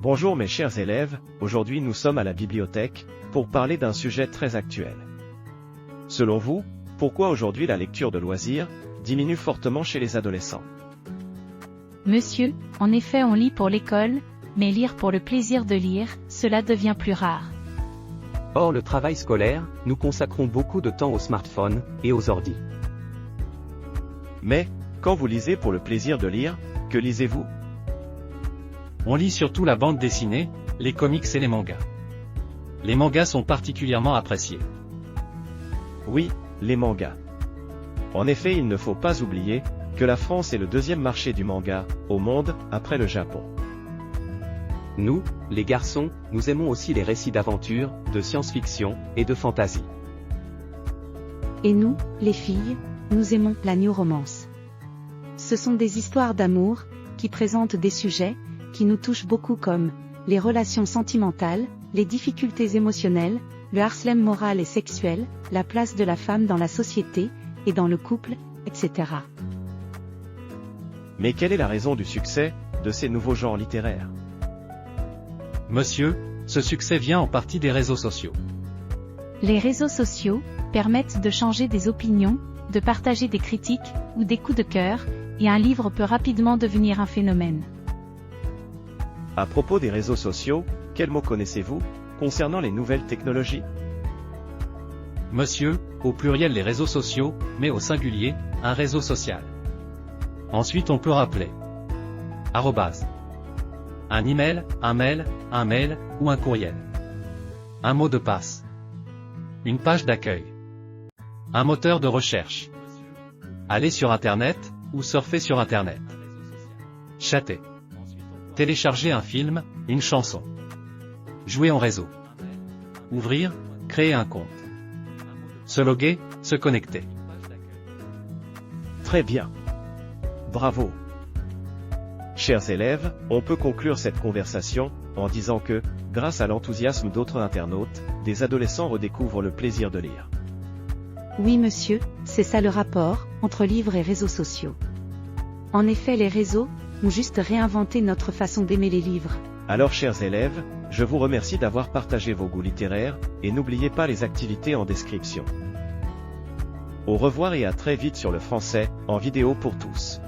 Bonjour mes chers élèves, aujourd'hui nous sommes à la bibliothèque, pour parler d'un sujet très actuel. Selon vous, pourquoi aujourd'hui la lecture de loisirs diminue fortement chez les adolescents? Monsieur, en effet on lit pour l'école, mais lire pour le plaisir de lire, cela devient plus rare. Hors le travail scolaire, nous consacrons beaucoup de temps aux smartphones et aux ordis. Mais, quand vous lisez pour le plaisir de lire, que lisez-vous? On lit surtout la bande dessinée, les comics et les mangas. Les mangas sont particulièrement appréciés. Oui, les mangas. En effet, il ne faut pas oublier que la France est le deuxième marché du manga au monde, après le Japon. Nous, les garçons, nous aimons aussi les récits d'aventure, de science-fiction et de fantasy. Et nous, les filles, nous aimons la new romance. Ce sont des histoires d'amour, qui présentent des sujets, qui nous touchent beaucoup comme les relations sentimentales, les difficultés émotionnelles, le harcèlement moral et sexuel, la place de la femme dans la société, et dans le couple, etc. Mais quelle est la raison du succès de ces nouveaux genres littéraires? Monsieur, ce succès vient en partie des réseaux sociaux. Les réseaux sociaux permettent de changer des opinions, de partager des critiques ou des coups de cœur, et un livre peut rapidement devenir un phénomène. À propos des réseaux sociaux, quels mots connaissez-vous concernant les nouvelles technologies? Monsieur, au pluriel les réseaux sociaux, mais au singulier, un réseau social. Ensuite on peut rappeler arrobase. Un email, un mail ou un courriel. Un mot de passe. Une page d'accueil. Un moteur de recherche. Aller sur Internet, ou surfer sur Internet. Chatter. Télécharger un film, une chanson. Jouer en réseau. Ouvrir, créer un compte. Se loguer, se connecter. Très bien. Bravo. Chers élèves, on peut conclure cette conversation en disant que, grâce à l'enthousiasme d'autres internautes, des adolescents redécouvrent le plaisir de lire. Oui monsieur, c'est ça le rapport, entre livres et réseaux sociaux. En effet les réseaux, ont juste réinventé notre façon d'aimer les livres. Alors chers élèves, je vous remercie d'avoir partagé vos goûts littéraires, et n'oubliez pas les activités en description. Au revoir et à très vite sur le français, en vidéo pour tous.